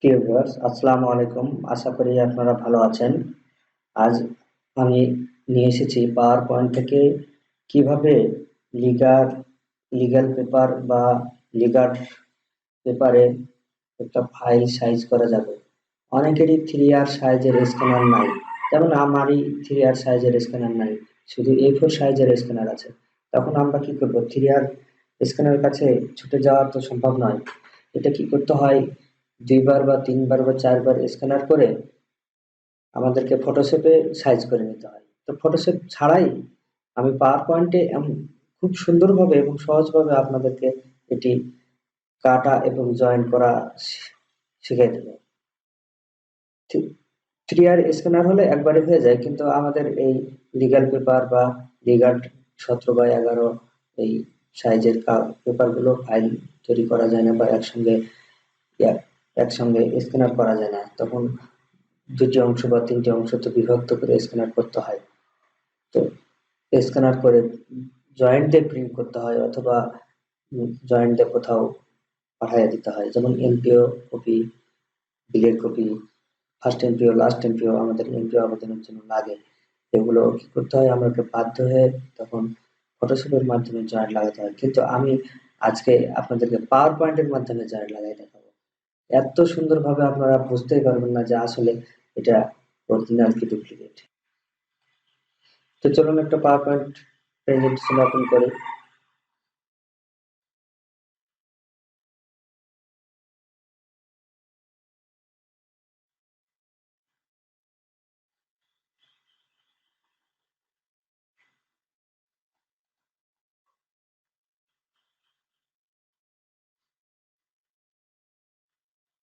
প্রিয় ভিউয়ার্স, আসসালামু আলাইকুম। আশা করি আপনারা ভালো আছেন। আজ আমি নিয়ে এসেছি পাওয়ার পয়েন্ট থেকে কিভাবে লিগার লিগ্যাল পেপার বা লিগার পেপারে একটা ফাইল সাইজ করা যাবে। অনেকেরই 3R সাইজের স্ক্যানার নাই, যেমন আমারই 3R সাইজের স্ক্যানার নাই, শুধু A4 সাইজের স্ক্যানার আছে। তখন আমরা কি করব? 3R স্ক্যানারের কাছে ছুটে যাওয়া তো সম্ভব নয়। এটা কি করতে হয়? 2 বার বা 3 বার বা 4 বার স্ক্যানার করে আমাদেরকে ফটোশপে সাইজ করে নিতে হয়। তো ফটোশপ ছাড়াই আমি পাওয়ার পয়েন্টে খুব সুন্দরভাবে এবং সহজভাবে আপনাদেরকে এটি কাটা এবং জয়েন করা শিখিয়ে দেব। 3R স্ক্যানার হলে একবারে হয়ে যায়, কিন্তু আমাদের এই লিগ্যাল পেপার বা লিগ্যাল 17/11 এই সাইজের পেপারগুলো ফাইল তৈরি করা যায় না, বা একসঙ্গে স্ক্যানার করা যায় না। তখন 2টি অংশ বা 3টি অংশতে বিভক্ত করে স্ক্যানার করতে হয়। তো স্ক্যানার করে জয়েন্ট দিয়ে প্রিন্ট করতে হয়, অথবা জয়েন্ট দিয়ে কোথাও পাঠিয়ে দিতে হয়। যেমন এমপিও কপি, বিলের copy, first MPO, last MPO আমাদের এমপিও আবেদনের জন্য লাগে। এগুলো কি করতে হয়? আমাকে বাধ্য হয়ে তখন ফটোশপের মাধ্যমে জয়েন্ট লাগাতে হয়। কিন্তু আমি আজকে আপনাদেরকে পাওয়ার পয়েন্টের মাধ্যমে জয়েন্ট লাগাই দেখাবো। এত সুন্দরভাবে আপনারা বুঝতেই পারবেন না যে আসলে এটা অরিজিনাল কি ডুপ্লিকেট। তো চলুন একটা পাওয়ার পয়েন্ট প্রেজেন্টেশন ওপেন করি।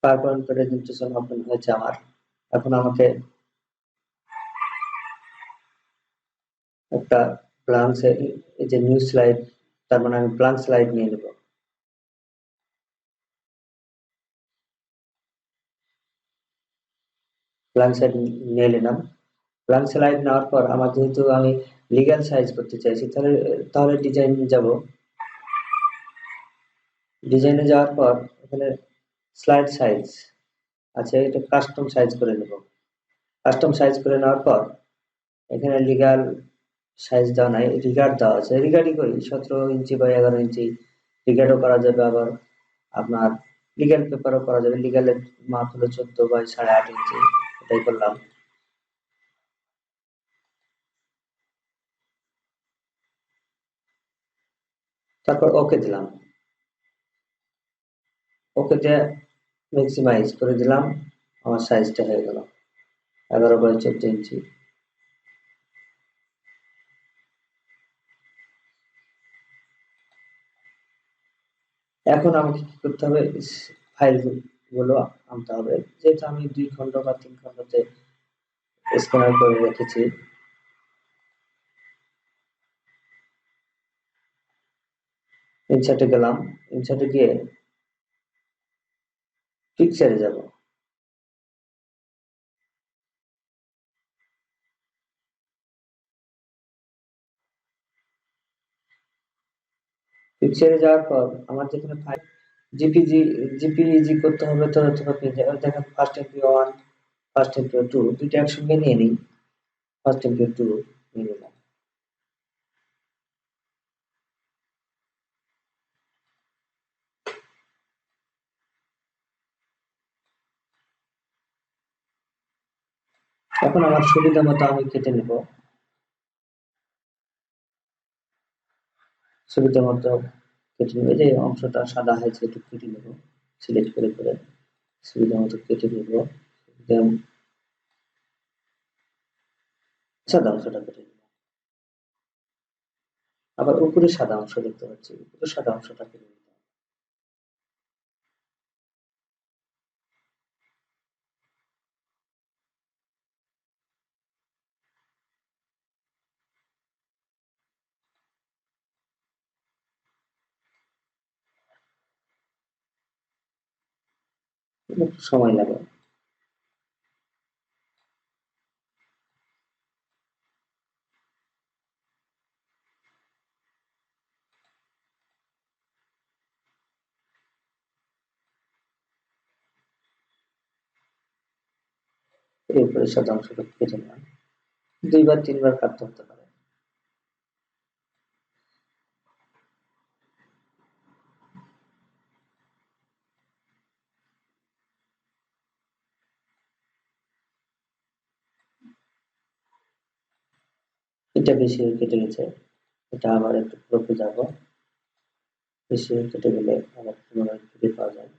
পাওয়ার পয়েন্ট প্রেজেন্টেশন ওপেন হয়েছে আমার। এখন আমাকে একটা ব্ল্যাঙ্ক, এই যে নিউ স্লাইড, তার মানে আমি ব্ল্যাঙ্ক স্লাইড নিয়ে নেব। ব্ল্যাঙ্ক স্লাইড নিয়ে নিলাম। ব্ল্যাঙ্ক স্লাইড নেওয়ার পর আমার, যেহেতু আমি লিগ্যাল সাইজ করতে চাইছি, তাহলে তাহলে ডিজাইন যাব। ডিজাইনে যাওয়ার পর এখানে স্লাইড সাইজ আছে, এটা কাস্টম সাইজ করে নেব। কাস্টম সাইজ করে নেওয়ার পর এখানে লিগ্যাল সাইজ দেওয়া নাই, রিগার্ড দেওয়া আছে। রিগার্ডই করি, 17 ইঞ্চি বা 11 ইঞ্চি রিগার্ডও করা যাবে, আবার আপনার লিগ্যাল পেপারও করা যাবে। লিগ্যালের মাপ হলো 14/8.5 ইঞ্চি, এটাই করলাম। তারপর ওকে দিলাম। ওকে দিয়ে ম্যাক্সিমাইজ করে দিলাম। আমার সাইজটা হয়ে গেল 11/14 ইঞ্চি। এখন আমাকে কি করতে হবে? ফাইল গুলো আনতে হবে। যেহেতু আমি 2 খণ্ড বা 3 খণ্ডতে স্ক্যানার করে রেখেছি, ইনসার্টে গেলাম। ইনসার্টে গিয়ে পিকচারে যাব। পিকচারে যাওয়ার পর আমার যেখানে ফাইল জিপিজি জিপিইজি করতে হবে, তো অথবা দেখেন ফার্স্ট এমপিও 1, ফার্স্ট এমপিও 2 দুইটা একসঙ্গে নিয়ে নিই। ফার্স্ট এমপিও 2 নিয়ে নিলাম। এখন আমার সুবিধা মতো আমি কেটে নেব। সুবিধা মতো কেটে নেব। যে অংশটা সাদা হয়েছে একটু কেটে নেব, সিলেক্ট করে করে সুবিধা মতো কেটে নেব। দেন সাদা অংশটা কেটে নেব। আবার উপরে সাদা অংশ দেখতে পাচ্ছি, উপরে সাদা অংশটা কেটে নিতে হবে। একটু সময় লাগে। এই উপরে সাদা অংশটা কেটে নিলাম, 2-3 বার কাটতে হতে পারে। এটা বেশি কেটে গেছে, এটা আবার একটু ক্রপে যাব, বেশি কেটে গেলে আবার পুনরায় ফিরে পাওয়া যায়।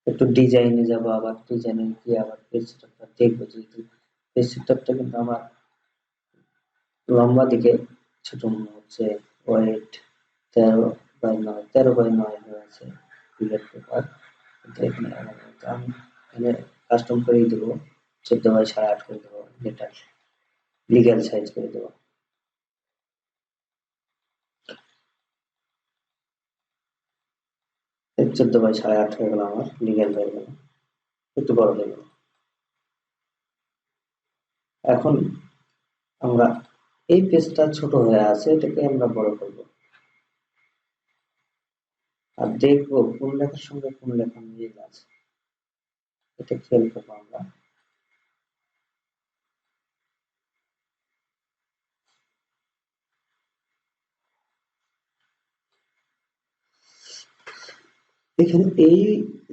একটু ডিজাইনে যাব, আবার ডিজাইনে গিয়ে আবার পেজ সেটআপটা দেখবো, যেহেতু পেজ সেটআপটা কিন্তু আমার লম্বা দিকে ছোট মনে হচ্ছে, ওয়েট 13/9, 13/9 হয়ে আছে পিডিএফ পেপার। কিন্তু এখানে আমি এখানে কাস্টম করেই দেবো, 14/8.5 করে দেবো, যেটা লিগ্যাল সাইজ করে দেবো। 14/8.5 হয়ে গেল, আমার লিগ্যাল হয়ে গেল, একটু বড় হয়ে গেল। এখন আমরা এই পেজটা ছোট হয়ে আছে, এটাকে আমরা বড় করব আর দেখবো কোন লেখার সঙ্গে কোন লেখা মিল আছে, এটা খেয়াল করবো আমরা। এখানে এই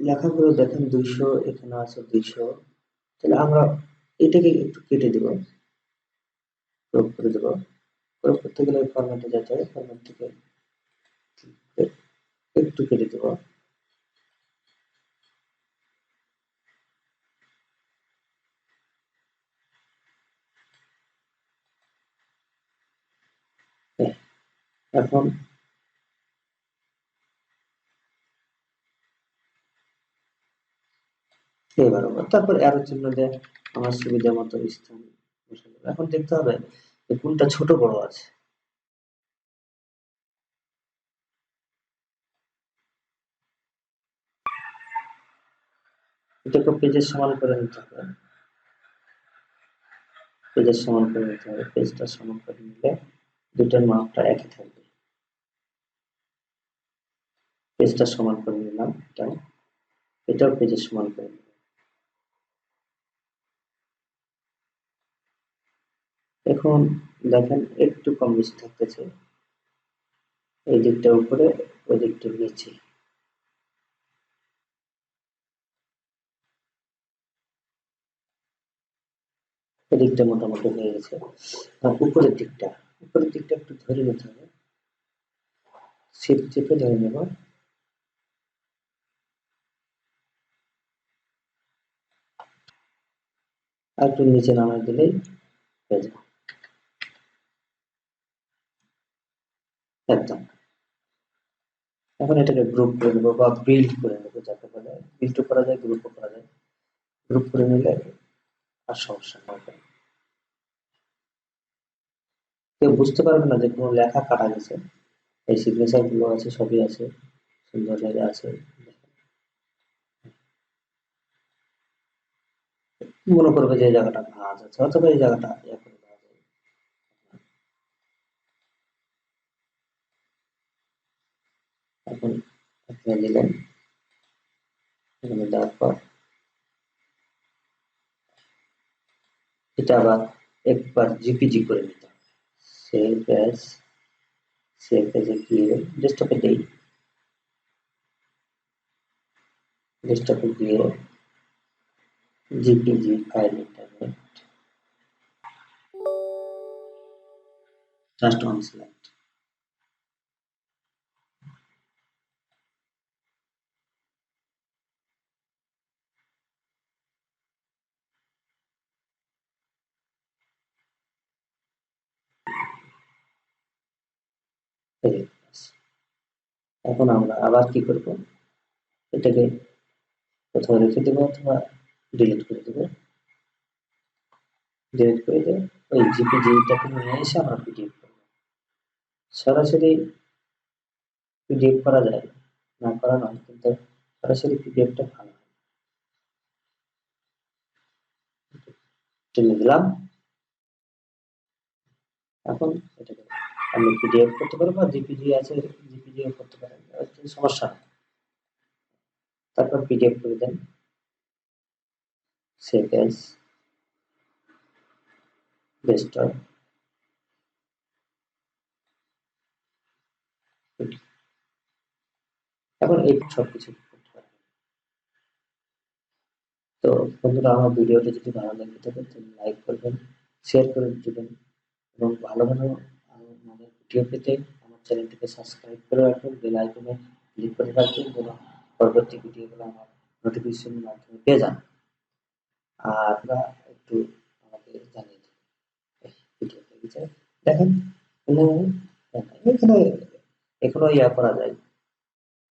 লেখাগুলো দেখেন 200, এখানে আছে 200, তাহলে আমরা এটাকে একটু কেটে দিব, ক্রপ করে দেব। ক্রপ করতে গেলে ফরম্যাটে যেতে হবে, ফরম্যাট থেকে একটু কেটে দেব। এখন এবার তারপর অ্যারো চিহ্ন দিয়ে আমার সুবিধা মতো স্থান বসে দেব। এখন দেখতে হবে যে কোনটা ছোট বড় আছে। এটাকে পেজের সমান করে নিতে হবে, পেজের সমান করে নিতে হবে, পেজটা সমান করে নিলে দুটোর মাপটা একই থাকবে। পেজটা সমান করে নিলাম, এটাও পেজের সমান করে নিলাম। এখন দেখেন একটু কম বেশি থাকতেছে, এই দিকটা উপরে, ওই দিকটা নিচে। এদিকটা মোটামুটি হয়ে গেছে। আর উপরের দিকটা একটু ধরে নিতে হবে, শিফট চেপে ধরে নেব, আর একটু নিচে নামাই দিলেই হয়ে যাবে একদম। এখন এটাকে গ্রুপ করে নেবো বা বিল্ড করে নেবো, যাকে বলে বিল্ডও করা যায়, গ্রুপও করা যায়। গ্রুপ করে নিলে আর সমস্যা হবে না, কেউ বুঝতে পারবে না যে কোনো লেখা কাটা গেছে। এই সিগনেচার গুলো আছে, সবই আছে, সুন্দর জায়গা আছে। মনে করবে যে এই জায়গাটা ভাঁজ আছে, অথবা এই জায়গাটা ইয়ে করে দেওয়া যায়। এখন এখানে দিলেন, এখানে দেওয়ার পর এটা আবার একবার জিপিজি করে নিতে হবে। সেভ অ্যাজ, সেভ অ্যাজে গিয়ে ডেস্কটপে দেই, ডেস্কটপে গিয়ে GPG file internet, just on select. এখন আমরা আবার কি করব, এটাকে কোথাও রেখে দেবো অথবা ডিলিট করে দেবো। ডিলিট করে দিয়ে ওই জিপিজিটাকে নিয়ে এসে আমরা পিডিএফ করবো। সরাসরি পিডিএফ করা যায়, না করা নয়, কিন্তু সরাসরি পিডিএফটা ভালো হয়। টেনে দিলাম, এখন এটাকে আপনি পিডিএফ করতে পারেন বা জিপিজি আছে, জিপিজিও করতে পারেন, সমস্যা নেই। তারপর পিডিএফ করে দেন, সেভ অ্যাজ, ডেস্কটপ। এখন এই সবকিছু করতে পারেন। তো বন্ধুরা, আমার ভিডিওটি যদি ভালো লেগে থাকে তাহলে লাইক করবেন, শেয়ার করে দিবেন, এবং ভালো ভালো মানে ভিডিও পেতে আমার চ্যানেলটিকে সাবস্ক্রাইব করে রাখবেন, বেল আইকনে ক্লিক করে রাখবেন যেন পরবর্তী ভিডিওগুলো আমার নোটিফিকেশনের মাধ্যমে পেয়ে যান। আর আপনারা একটু আমাকে জানিয়ে দেবেন ভিডিও পেয়ে দেখেন। এখানে এখনো ইয়া করা যায়,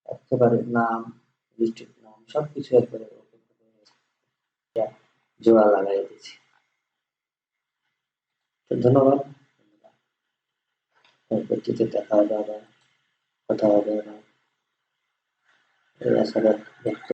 একেবারে নাম, ডিস্ট্রিক্ট নাম সবকিছু একবারে জোড়া লাগাই দিচ্ছি। তো ধন্যবাদ, পরবর্তীতে দেখা হবে, আবার কথা হবে, এই আশা ব্যক্ত